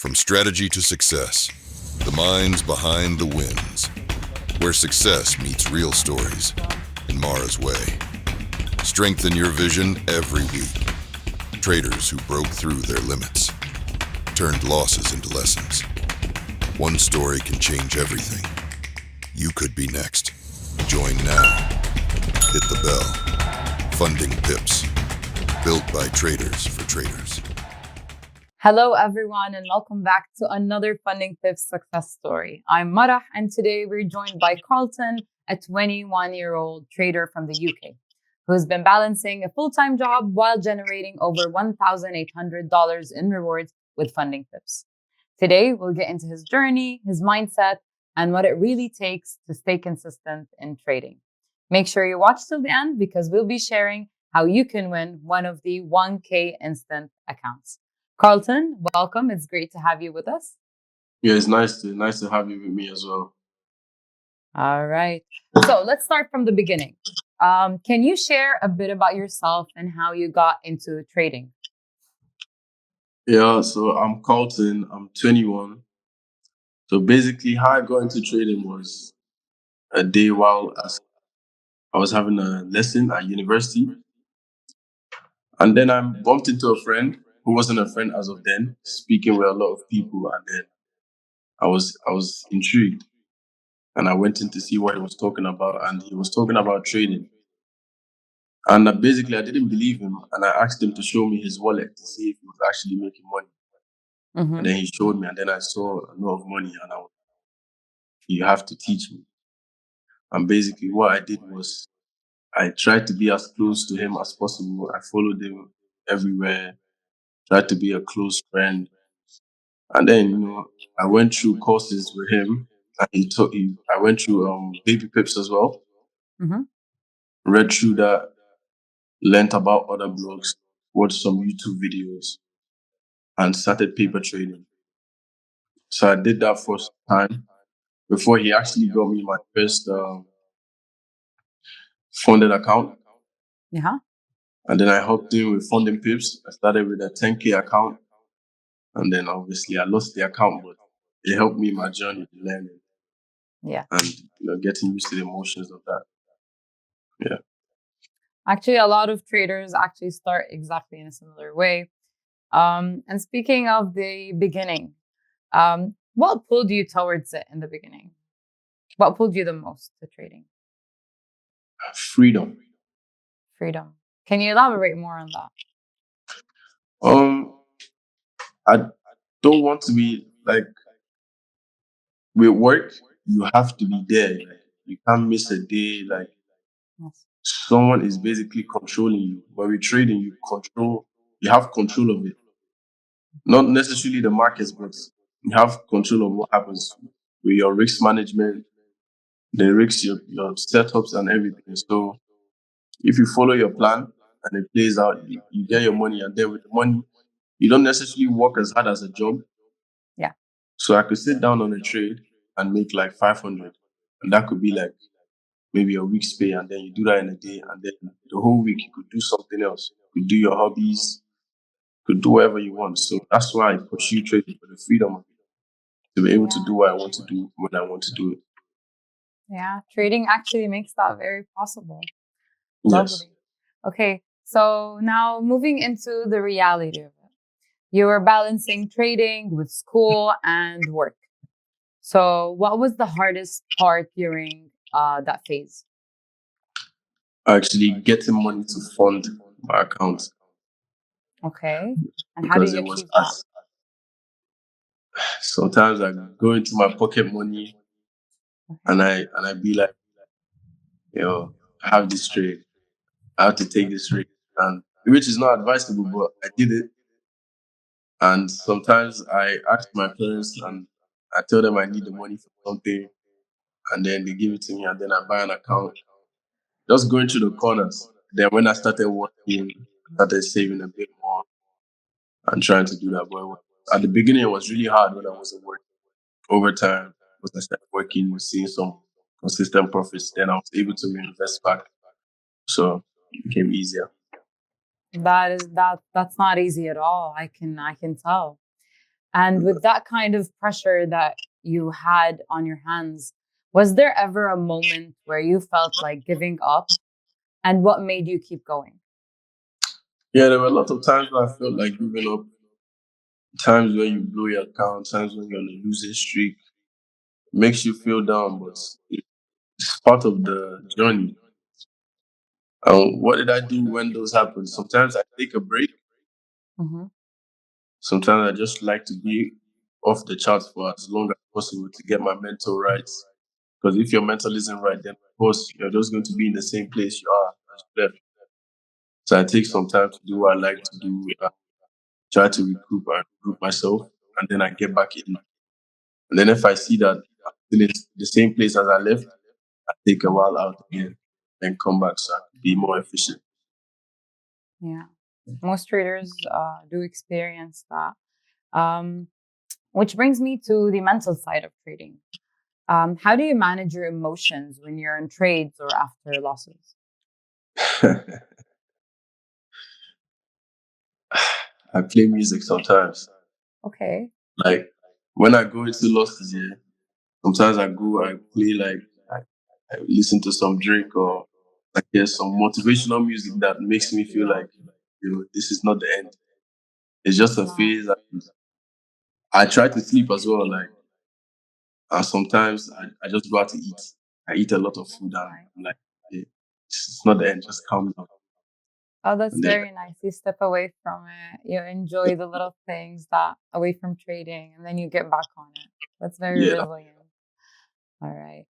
From strategy to success, the minds behind the wins. Where success meets real stories in Mara's way. Strengthen your vision every week. Traders who broke through their limits, turned losses into lessons. One story can change everything. You could be next. Join now. Hit the bell. Funding Pips. Built by traders for traders. Hello, everyone, and welcome back to another FundingPips success story. I'm Marah, and today we're joined by Carlton, a 21-year-old trader from the UK, who's been balancing a full-time job while generating over $1,800 in rewards with FundingPips. Today, we'll get into his journey, his mindset, and what it really takes to stay consistent in trading. Make sure you watch till the end because we'll be sharing how you can win one of the 1K instant accounts. Carlton, welcome. It's great to have you with us. Yeah, it's nice to have you with me as well. All right. So let's start from the beginning. Can you share a bit about yourself and how you got into trading? Yeah, so I'm Carlton. I'm 21. So basically, how I got into trading was a day while I was having a lesson at university, and then I bumped into a friend who wasn't a friend as of then, speaking with a lot of people, and then I was intrigued, and I went in to see what he was talking about, and he was talking about trading. And basically, I didn't believe him, and I asked him to show me his wallet to see if he was actually making money. And then he showed me, and then I saw a lot of money, and I was, you have to teach me. And basically, what I did was I tried to be as close to him as possible. I followed him everywhere, tried to be a close friend. And then, I went through courses with him, and I went through FundingPips as well, read through that, learned about other blogs, watched some YouTube videos, and started paper trading. So I did that for some time before he actually got me my first funded account. Yeah. And then I hopped in with FundingPips. I started with a 10K account. And then obviously I lost the account, but it helped me in my journey to learning. Yeah. And getting used to the emotions of that. Yeah. Actually, a lot of traders actually start exactly in a similar way. And speaking of the beginning, what pulled you towards it in the beginning? What pulled you the most to trading? Freedom. Freedom. Can you elaborate more on that? I don't want to be like, with work, you have to be there. Like, you can't miss a day. Like, Yes. someone is basically controlling you. But with trading, you have control of it. Not necessarily the markets, but you have control of what happens with your risk management, the risks, your setups and everything. So if you follow your plan and it plays out, you get your money, and then with the money, you don't necessarily work as hard as a job. Yeah. So I could sit down on a trade and make like 500, and that could be like maybe a week's pay, and then you do that in a day, and then the whole week you could do something else. You could do your hobbies, you could do whatever you want. So that's why I pursue trading, for the freedom of it, to be able to do what I want to do when I want to do it. Yeah, trading actually makes that very possible. Yes. Lovely. Okay, so now moving into the reality of it. You were balancing trading with school and work. So what was the hardest part during that phase? Actually getting money to fund my account, Okay, and how do because you it was achieve that? sometimes I go into my pocket money and I be like, I have this trade, I have to take this trade, and which is not advisable, but I did it. And sometimes I ask my parents and I tell them I need the money for something, and then they give it to me, and then I buy an account, just going through the corners. Then when I started working, I started saving a bit more and trying to do that. But at the beginning, it was really hard when I wasn't working. Over time, once I started working, seeing some consistent profits, then I was able to reinvest back. So it became easier. That's not easy at all. I can tell. And with that kind of pressure that you had on your hands, was there ever a moment where you felt like giving up? And what made you keep going? Yeah, there were a lot of times where I felt like giving up. Times when you blow your account, times when you're on a losing streak, makes you feel down, but it's part of the journey. What did I do when those happen? Sometimes I take a break. Mm-hmm. Sometimes I just like to be off the charts for as long as possible to get my mental right. Because if your mental isn't right, then of course you're just going to be in the same place you are as you left. So I take some time to do what I like to do, try to recoup and regroup myself, and then I get back in. And then if I see that I'm still in the same place as I left, I take a while out again, then come back so I can be more efficient. Yeah. Most traders do experience that. Um, which brings me to the mental side of trading. How do you manage your emotions when you're in trades or after losses? I play music sometimes. Okay. Like when I go into losses, yeah, sometimes I play I listen to some Drake or I hear some motivational music that makes me feel like this is not the end. It's just a Wow. phase. I try to sleep as well, and sometimes I just go out to eat. I eat a lot of food and Right. I'm like, "Hey, it's not the end, just calm down." Oh, that's And then very nice. You step away from it. You enjoy the little things that away from trading, and then you get back on it. That's very yeah, resilient. All right.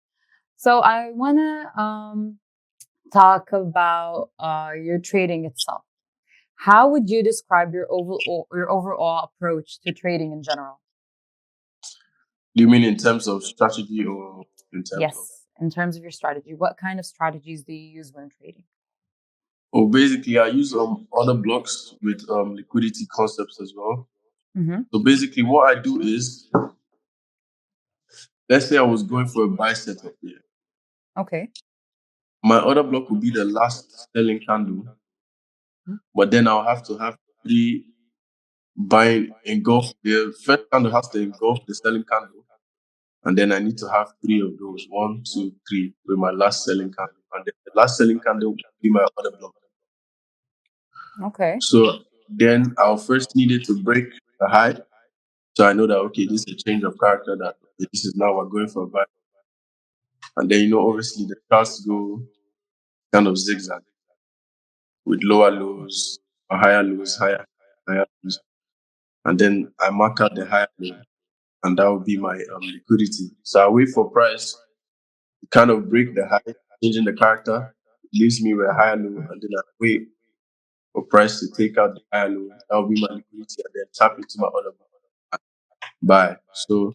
So I want to talk about your trading itself. How would you describe your overall approach to trading in general? do you mean in terms of strategy or in terms of Yes, in terms of your strategy, what kind of strategies do you use when trading? Oh, basically, I use other blocks with liquidity concepts as well. Mm-hmm. So basically, what I do is, let's say I was going for a buy setup here. Okay. My other block will be the last selling candle, but then I'll have to have three buying engulf. The first candle has to engulf the selling candle, and then I need to have three of those, 1, 2, 3, with my last selling candle, and then the last selling candle will be my other block. Okay. So then I'll first need it to break the high. So I know that okay, this is a change of character. That okay, this is now we're going for a buy, and then obviously the charts go kind of zigzag with lower lows or higher lows, and then I mark out the higher low, and that will be my liquidity. So I wait for price to kind of break the high, changing the character, leaves me with a higher low, and then I wait for price to take out the higher low. That will be my liquidity, and then tap into my other buy. So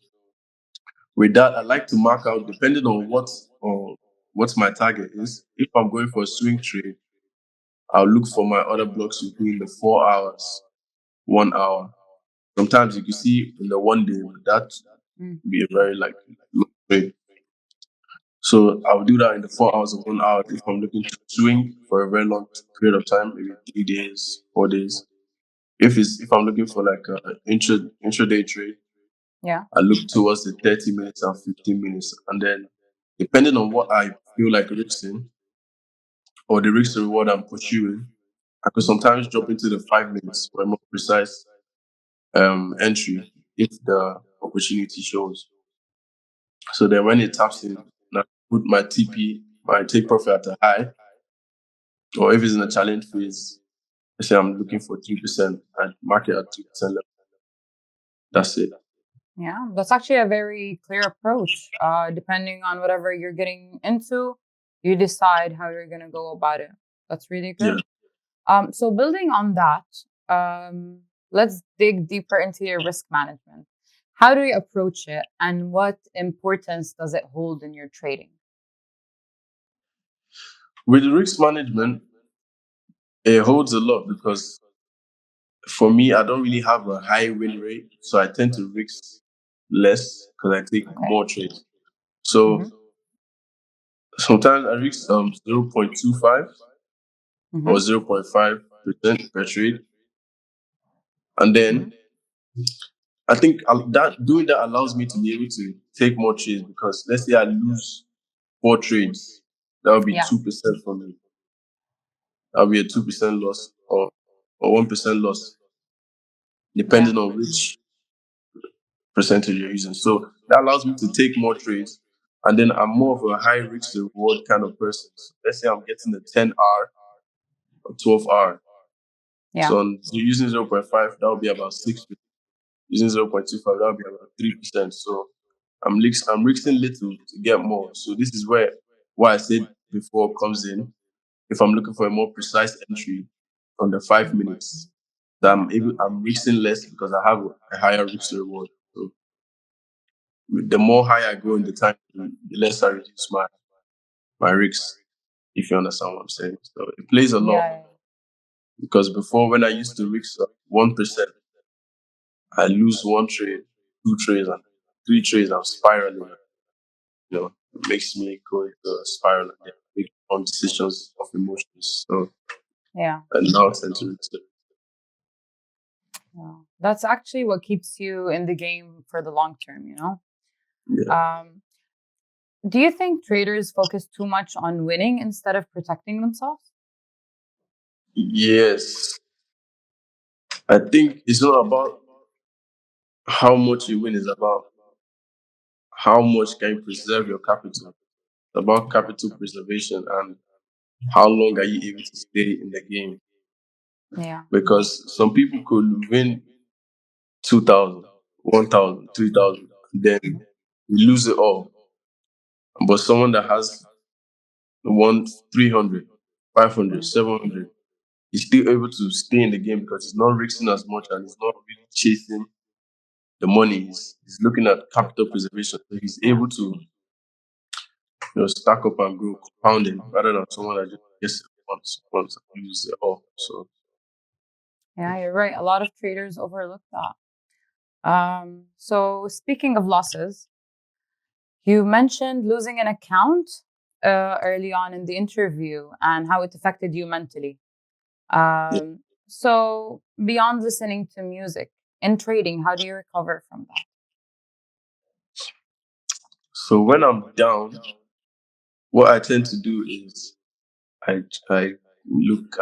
with that, I like to mark out depending on what my target is. If I'm going for a swing trade, I'll look for my other blocks between the 4 hours, 1 hour. Sometimes you can see in the one day that Mm. be a very long trade. So I'll do that in the 4 hours of 1 hour if I'm looking to swing for a very long period of time, maybe 3 days, 4 days. If I'm looking for like an intraday trade, Yeah. I look towards the 30 minutes and 15 minutes. And then, depending on what I feel like risking or the risk to reward I'm pursuing, I could sometimes drop into the 5 minutes for a more precise entry if the opportunity shows. So then, when it taps in, I put my TP, my take profit at a high, or if it's in a challenge phase, let's say I'm looking for 3%, I mark it at 3% level. That's it. Yeah, that's actually a very clear approach. Depending on whatever you're getting into, you decide how you're gonna go about it. That's really Yeah. good. So building on that, let's dig deeper into your risk management. How do you approach it, and what importance does it hold in your trading? With risk management, it holds a lot because for me, I don't really have a high win rate, so I tend to risk less because I take Okay. more trades. So Mm-hmm. sometimes I risk 0.25 or Mm-hmm. 0.5% per trade, and then I think that doing that allows me to be able to take more trades because let's say I lose 4 trades, that would be Yeah. 2% for me. That would be a 2% loss or 1% loss, Yeah. depending on which percentage you're using. So that allows me to take more trades. And then I'm more of a high risk reward kind of person. So let's say I'm getting a 10 hour or 12 hour. Yeah. So on using 0.5, that would be about 6. Using 0.25, that would be about 3%. So I'm risking little to get more. So this is where what I said before comes in. If I'm looking for a more precise entry on the 5 minutes, that I'm risking less because I have a higher risk to reward. So the more high I go in the time, the less I reduce my risks. If you understand what I'm saying, so it plays a lot Yeah. because before when I used to risk 1%, I lose 1 trade, 2 trades, and 3 trades. I'm spiraling. It makes me go into a spiral and then make wrong decisions of emotions. So Yeah. and now I tend to risk it. Yeah. That's actually what keeps you in the game for the long term, you know? Yeah. Do you think traders focus too much on winning instead of protecting themselves? Yes. I think it's not about how much you win, it's about how much can you preserve your capital. It's about capital preservation and how long are you able to stay in the game. Yeah. Because some people could win 2,000, 1,000, 3,000, then you lose it all. But someone that has won 300, 500, 700, he's still able to stay in the game because he's not risking as much and he's not really chasing the money. He's looking at capital preservation. So he's able to stack up and grow compounding rather than someone that just gets it once and loses it all. So Yeah, you're right. A lot of traders overlook that. So speaking of losses, you mentioned losing an account early on in the interview and how it affected you mentally. yeah. So beyond listening to music in trading, how do you recover from that? So when I'm down, what I tend to do is I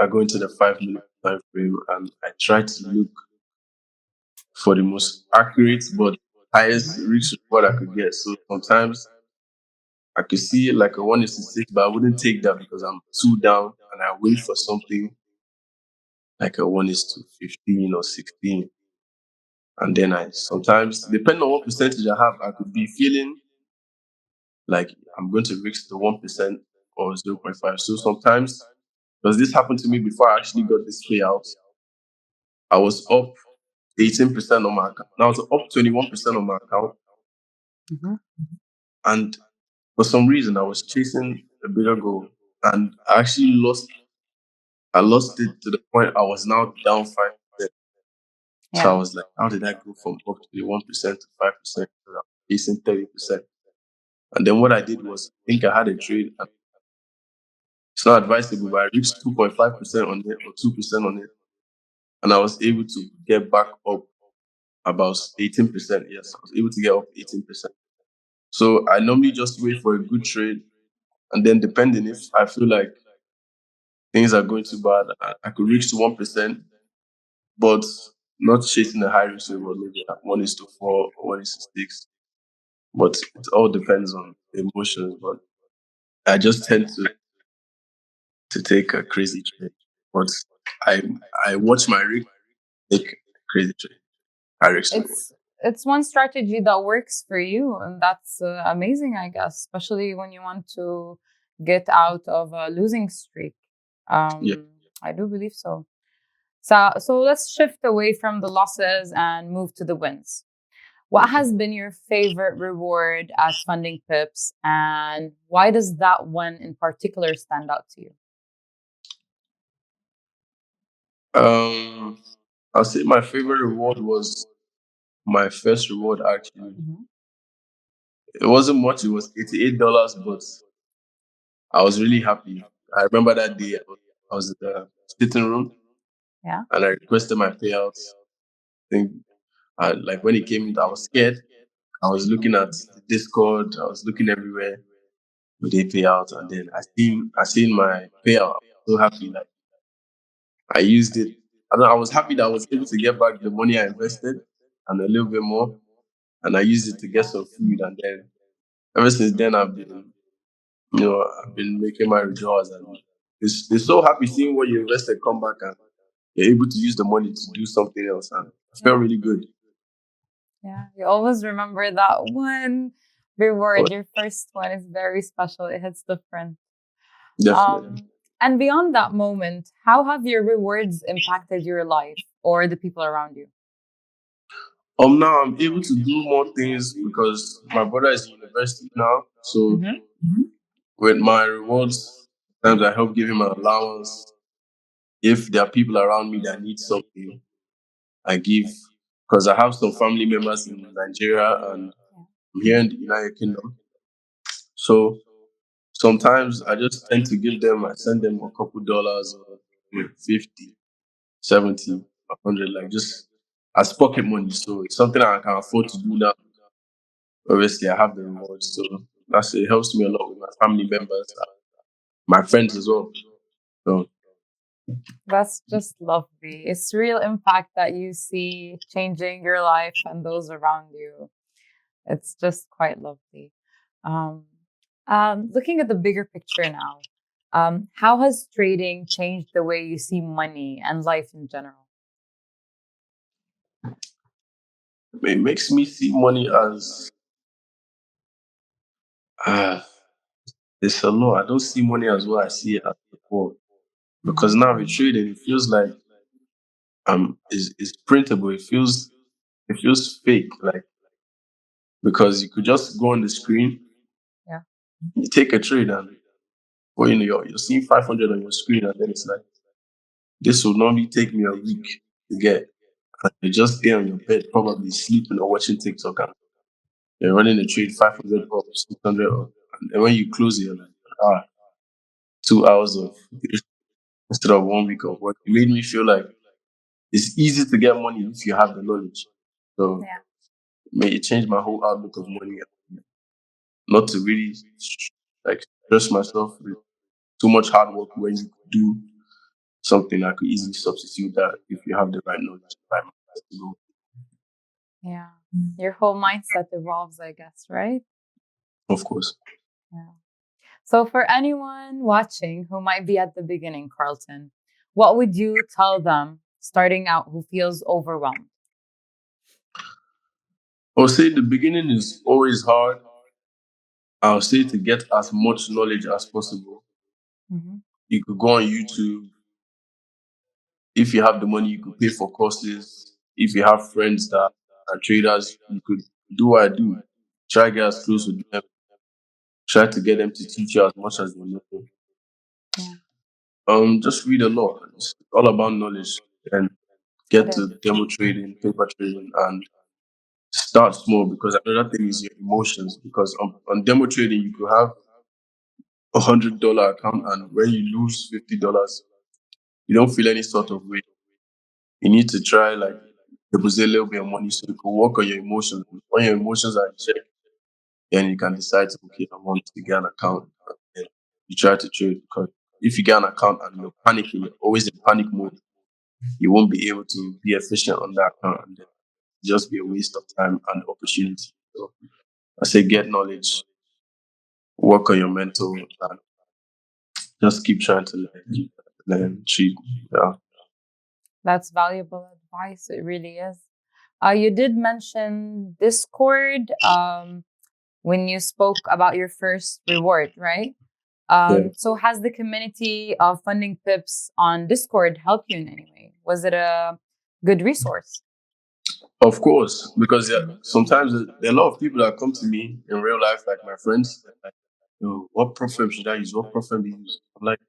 go into the 5 minute time frame and I try to look for the most accurate but highest risk reward I could get. So sometimes I could see like a 1:6, but I wouldn't take that because I'm too down and I wait for something like a 1:15 or 16. And then I sometimes, depending on what percentage I have, I could be feeling like I'm going to risk the 1% or 0.5. So sometimes, because this happened to me before I actually got this payout, I was up 18% on my account. Now I was up 21% on my account. Mhm. And for some reason, I was chasing a bigger goal. And I actually lost it to the point I was now down 5%. So I Yeah. was like, how did I go from up 21% to 5%? Because I'm chasing 30%. And then what I did was, I think I had a trade. And it's not advisable, but I reached 2.5% on it or 2% on it. And I was able to get back up about 18%. Yes, I was able to get up 18%. So I normally just wait for a good trade. And then depending if I feel like things are going too bad, I could reach to 1%, but not chasing a high risk reward, maybe at 1:4 or 1:6. But it all depends on emotions. But I just tend to take a crazy trade. But I I watch my risk, take a crazy trade. High risk reward. It's one strategy that works for you, and that's amazing, I guess, especially when you want to get out of a losing streak. Yeah. I do believe so. So let's shift away from the losses and move to the wins. What Okay. has been your favorite reward at Funding Pips, and why does that one in particular stand out to you? Um, I'll say my favorite reward was my first reward. Actually, Mhm. it wasn't much. It was $88, but I was really happy. I remember that day I was in the sitting room Yeah. and I requested my payouts. I think Like when it came in, I was scared. I was looking at the Discord. I was looking everywhere. Would they pay out? And then I seen my payout. I was so happy. Like I used it. I was happy that I was able to get back the money I invested and a little bit more. And I used it to get some food. And then ever since then, I've been making my withdrawals. And it's so happy seeing what you invested come back and you're able to use the money to do something else. And I felt really good. Yeah, you always remember that one Oh, reward. Your first one is very special. It hits different. definitely. And beyond that moment, how have your rewards impacted your life or the people around you? Now I'm able to do more things because my brother is in university now. So Mm-hmm. with my rewards, sometimes I help give him an allowance. If there are people around me that need something, I give because I have some family members in Nigeria and I'm here in the United Kingdom. So sometimes I just tend to give them, I send them a couple dollars or 50, 70, 100, like just as pocket money. So it's something I can afford to do now. Obviously, I have the rewards. So it helps me a lot with my family members, my friends as well. So, That's just lovely. It's real impact that you see changing your life and those around you. It's just quite lovely. Um, Looking at the bigger picture now, how has trading changed the way you see money and life in general? it makes me see money as uh, it's a lot. I don't see money as what I see it as before. Because now with trading, it feels like it's printable. It feels fake. Like because you could just go on the screen, Yeah. you take a trade, and well, you're seeing 500 on your screen, and then it's like this will normally take me a week to get. And you're just there on your bed, probably sleeping or watching TikTok, and you're running a trade 500 up, 600 up, and then when you close it, you're like, 2 hours of instead of 1 week of work. It made me feel like it's easy to get money if you have the knowledge. So Yeah. it changed my whole outlook of money. Not to really like stress myself with too much hard work when you could do something that could easily substitute that if you have the right knowledge, right mindset to go. Yeah. Your whole mindset evolves, I guess, right? Of course. Yeah. So, for anyone watching who might be at the beginning, Carlton, what would you tell them starting out who feels overwhelmed? I'll say the beginning is always hard. I'll say to get as much knowledge as possible. Mm-hmm. You could go on YouTube. If you have the money, you could pay for courses. If you have friends that are traders, you could do what I do. Try to get as close with them. Try to get them to teach you as much as they know. Yeah, Just read a lot. It's all about knowledge and it get is. to demo trading, paper trading, and start small because another thing is your emotions. Because on demo trading, you could have $100 account, and when you lose $50, you don't feel any sort of way. You need to try like deposit a little bit of money so you can work on your emotions. When your emotions are in check, then you can decide to okay, I want to get an account. And then you try to trade because if you get an account and you're panicking, you're always in panic mode, you won't be able to be efficient on that account and then just be a waste of time and opportunity. So I say get knowledge, work on your mental, and just keep trying to learn, cheat. Yeah. That's valuable advice. It really is. You did mention Discord when you spoke about your first reward, right? Yeah. So, has the community of Funding Pips on Discord helped you in any way? Was it a good resource? Of course, because sometimes there are a lot of people that come to me in real life, like my friends, they're like, yo, what program should I use? What program do you use? I'm like,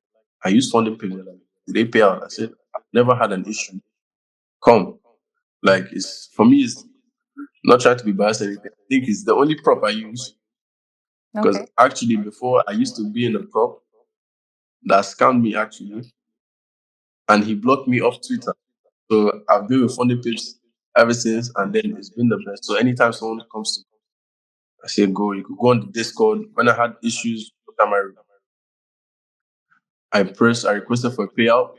I use FundingPips. They're like, do they pay out? I said, I've never had an issue. Come. Like, it's for me, it's not trying to be biased or anything. I think it's the only prop I use because Okay. actually, before I used to be in a prop that scammed me actually, and he blocked me off Twitter. So I've been with FundingPips ever since, and then it's been the best. So anytime someone comes to me, I say go. You could go on the Discord. When I had issues, I requested for a payout.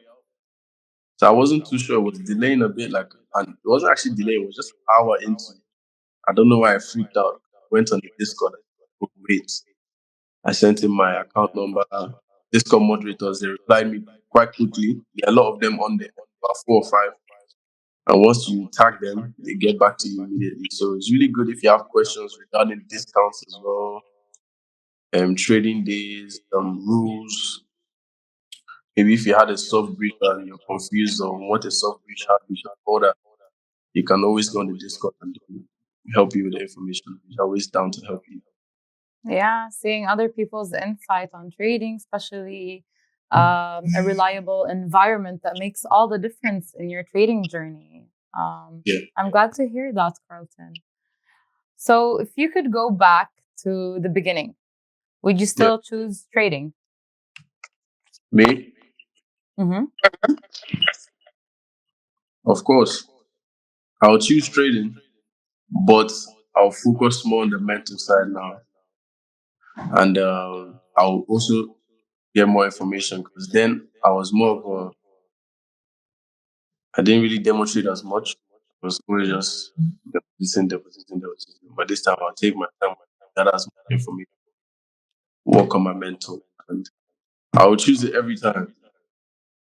So I wasn't too sure. It was delaying a bit, and it wasn't actually delaying. It was just an hour into. I don't know why I freaked out. Went on the Discord. Wait. I sent him my account number. Discord moderators, they replied me quite quickly. There are a lot of them on there, about 4 or 5. And once you tag them, they get back to you immediately. So it's really good if you have questions regarding discounts as well, trading days, rules. Maybe if you had a soft breach and you're confused on what a soft breach had, all that, you can always go on the Discord and help you with the information. We're always down to help you. Yeah, seeing other people's insight on trading, especially a reliable environment that makes all the difference in your trading journey. I'm glad to hear that, Carlton. So if you could go back to the beginning, would you still choose trading? Me? Mm-hmm. Of course. I'll choose trading, but I'll focus more on the mental side now. And I'll also get more information, because then I was more of I didn't really demonstrate as much. It was always just depositing. But this time I'll take my time, gather as much information, work on my mental, and I will choose it every time.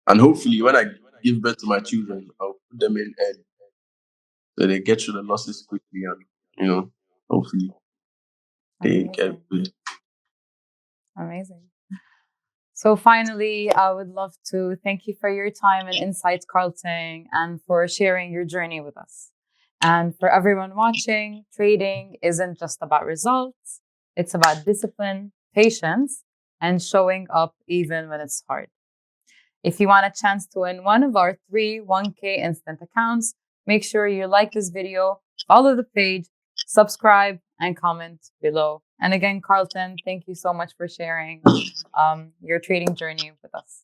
And hopefully, when I give birth to my children, I'll put them in early, so they get through the losses quickly, and hopefully they get good. Amazing. So finally, I would love to thank you for your time and insights, Carlton, and for sharing your journey with us. And for everyone watching, trading isn't just about results. It's about discipline, patience, and showing up even when it's hard. If you want a chance to win one of our 3 1K instant accounts, make sure you like this video, follow the page, subscribe, and comment below. And again, Carlton, thank you so much for sharing your trading journey with us.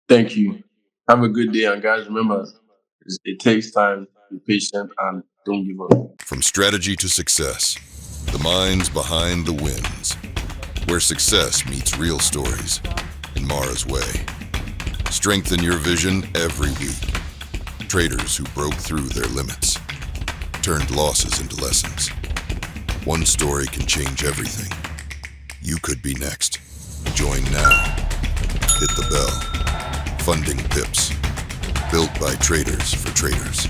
Thank you. Have a good day. And guys, remember, it takes time, be patient, and don't give up. From strategy to success, the minds behind the wins, where success meets real stories in Mara's way. Strengthen your vision every week. Traders who broke through their limits, turned losses into lessons. One story can change everything. You could be next. Join now. Hit the bell. Funding Pips. Built by traders for traders.